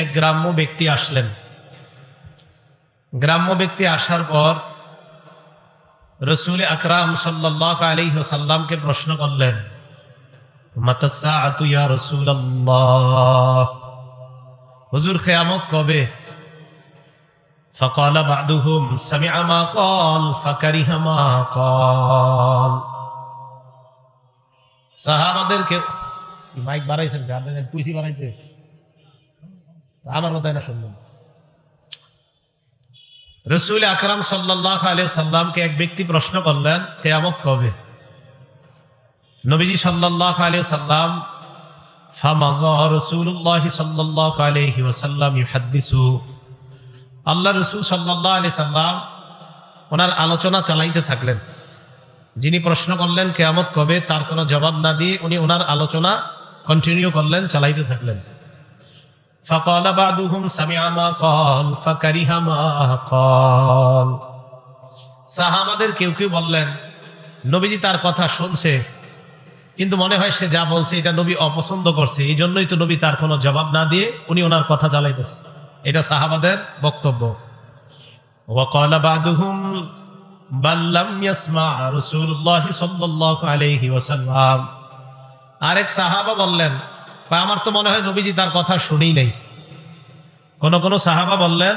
এক গ্রাম্য ব্যক্তি আসলেন। গ্রাম্য ব্যক্তি আসার পর রাসূল আকরাম সাল্লাল্লাহু আলাইহি ওয়াসাল্লামকে প্রশ্ন করলেন, মাতাস সাআতু ইয়া রাসূলুল্লাহ, হুজুর কিয়ামত কবে? ফাকালা বা'দুহুম সামি'a মা ক্বাল ফাকারিহা মা ক্বাল। সাহাবাদেরকে মাইক বাড়াইছেন, গার্ডেনের পুইসি বাড়াইতে আমার কথাই না শুনলেন। রাসূল আকরাম সাল্লাল্লাহু আলাইহি ওয়াসাল্লামকে এক ব্যক্তি প্রশ্ন করলেন, কিয়ামত কবে? নবীজি সাল্লাল্লাহু আলাইহি ওয়াসাল্লাম ফামাযা রাসূলুল্লাহ সাল্লাল্লাহু আলাইহি ওয়াসাল্লাম ইউহাদ্দিসু, আল্লাহ রাসূল সাল্লাল্লাহু আলাইহি ওয়াসাল্লাম ওনার আলোচনা চালাইতে থাকলেন। যিনি প্রশ্ন করলেন কিয়ামত কবে, তার কোনো জবাব না দিয়ে উনি ওনার আলোচনা কন্টিনিউ করলেন, চালাইতে থাকলেন। ফাকালা বা'দুহুম সামি'a মা ক্বাল ফাকারিহা মা ক্বাল। সাহাবাদের কেউ কেউ বললেন, নবীজি তার কথা শুনছে, কিন্তু মনে হয় সে যা বলছে এটা নবী অপছন্দ করছে, এই জন্যই তো নবী তার কোনো জবাব না দিয়ে উনি ওনার কথা চালাইতেছে। এটা সাহাবাদের বক্তব্য। ওয়াকালা বা'দুহুম বাল লাম ইয়াসমা' রাসূলুল্লাহ সাল্লাল্লাহু আলাইহি ওয়াসাল্লাম। আরেক সাহাবা বললেন, আমার তো মনে হয় নবীজি তার কথা শুনেই নাই। কোন সাহাবা বললেন,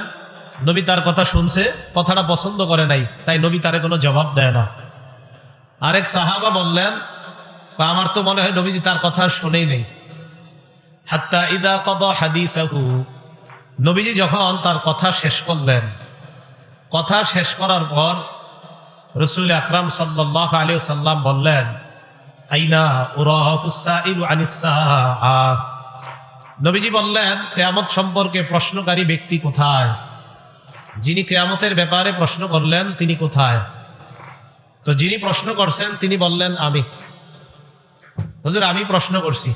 নবী তার কথা শুনছে, কথাটা পছন্দ করে নাই, তাই নবী তারে কোনো জবাব দেয় না। আরেক সাহাবা বললেন, আমার তো মনে হয় নবীজি তার কথা শুনেই নেই। হাত্তা ইদা কাদা হাদিসাহু, নবীজি যখন তার কথা শেষ করলেন, কথা শেষ করার পর রাসূল আকরাম সাল্লাল্লাহু আলাইহি ওয়াসাল্লাম বললেন, আইনা উরাকুস সাইলু আনিস সাআ। নবীজি বললেন, কিয়ামত সম্পর্কে প্রশ্নকারী ব্যক্তি কোথায়? যিনি কিয়ামতের ব্যাপারে প্রশ্ন করলেন তিনি কোথায়? তো যিনি প্রশ্ন করছেন তিনি বললেন, আমি। হুজুর, আমি প্রশ্ন করছি।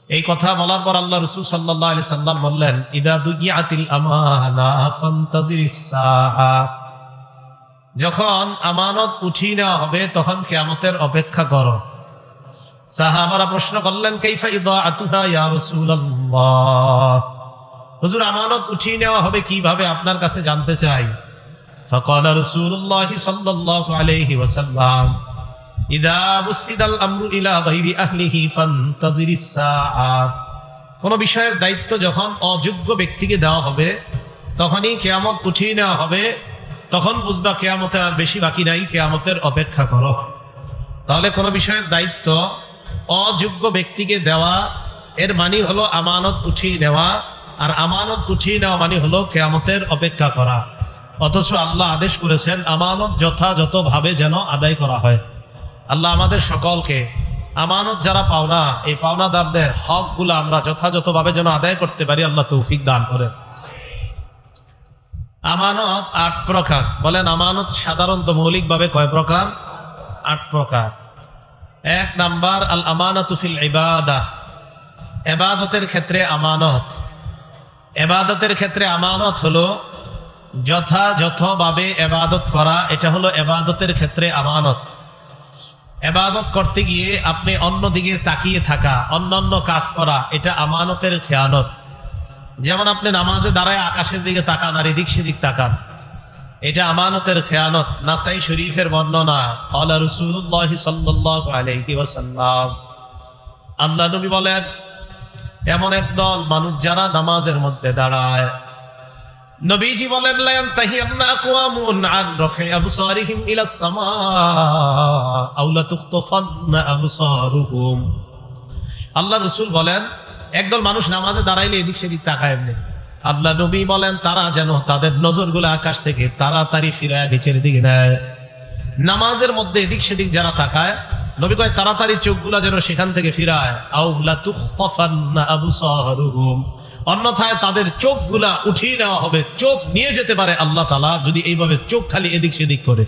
এই কথা বলার পর আল্লাহ রাসূল সাল্লাল্লাহু আলাইহি সাল্লাম বললেন, ইদা দুগিয়াতিল আমানা ফান্তাজিরিস সাআ। যখন আমানত উঠিয়ে নেওয়া হবে তখন কিয়ামতের অপেক্ষা করো। সাহাবারা প্রশ্ন করলেন, কাইফা ইদাআতুহা ইয়া রাসূলুল্লাহ, হুজুর আমানত উঠিয়ে নেওয়া হবে কিভাবে, আপনার কাছে জানতে চাই। ফাকালা রাসূলুল্লাহ সাল্লাল্লাহু আলাইহি ওয়াসাল্লাম, ইদা বুসিদাল আমরু ইলা গায়রি আহলিহি ফান্তাজিরিস সাআ। কোন বিষয়ের দায়িত্ব যখন অযোগ্য ব্যক্তিকে দেওয়া হবে তখনই কিয়ামত উঠিয়ে নেওয়া হবে, তখন বুঝবা কিয়ামতে আর বেশি বাকি নাই, কিয়ামতের অপেক্ষা করো। তাহলে কোন বিষয়ের দায়িত্ব অযোগ্য ব্যক্তিকে দেওয়া, এর মানে হলো আমানত উঠিয়ে নেওয়া, আর আমানত উঠিয়ে নেওয়া মানে হলো কিয়ামতের অপেক্ষা করা। অথচ আল্লাহ আদেশ করেছেন আমানত যথাযথভাবে যেন আদায় করা হয়। আল্লাহ আমাদের সকলকে আমানত যারা পাওনা, এই পাওনাদারদের হকগুলো আমরা যথাযথভাবে যেন আদায় করতে পারি, আল্লাহ তৌফিক দান করেন। আমানত ৮ প্রকার। বলেন, আমানত সাধারণত মৌলিকভাবে কয় প্রকার? ৮ প্রকার। ১ নাম্বার, আল আমানাতু ফিল ইবাদাহ, ইবাদতের ক্ষেত্রে আমানত। ইবাদতের ক্ষেত্রে আমানত হলো যথাযথভাবে ইবাদত করা, এটা হলো ইবাদতের ক্ষেত্রে আমানত। ইবাদত করতে গিয়ে আপনি অন্যদিকে তাকিয়ে থাকা, অন্যান্য কাজ করা, এটা আমানতের খেয়ানত। যেমন আপনি নামাজে দাঁড়ায় আকাশের দিকে তাকান আর এদিক সেদিক তাকান, এটা আমানতের খেয়ানত। নাসাই শরীফের বর্ণনা, ক্বালা রাসূলুল্লাহ সাল্লাল্লাহু আলাইহি ওয়াসাল্লাম, আল্লাহ নবী বলেন, এমন একদল মানুষ যারা নামাজের মধ্যে দাঁড়ায়, নবীজি বলেন, লা ইয়ানতাহিয়ান্না আকওয়ামুন আন রাফি আবসারিহিম ইলাস সামা আও লা তুখতাফান্না আবসারুহুম। আল্লাহ রাসূল বলেন, একদল মানুষ নামাজে দাঁড়াইলে এদিক সেদিক তাকায় এমনি। আল্লাহ নবী বলেন, তারা যেন তাদের নজরগুলো আকাশ থেকে তাড়াতাড়ি ফিরায় নিচের দিকে নেয়। নামাজের মধ্যে এদিক সেদিক যারা তাকায়, নবী কয় তাড়াতাড়ি চোখগুলা যেন সেখান থেকে ফিরায়। আও লা তুখতাফান্না আবসারুহুম, অন্যথায় তাদের চোখগুলা উঠিয়ে নেওয়া হবে, চোখ নিয়ে যেতে পারে আল্লাহ তাআলা যদি এইভাবে চোখ খালি এদিক সেদিক করে।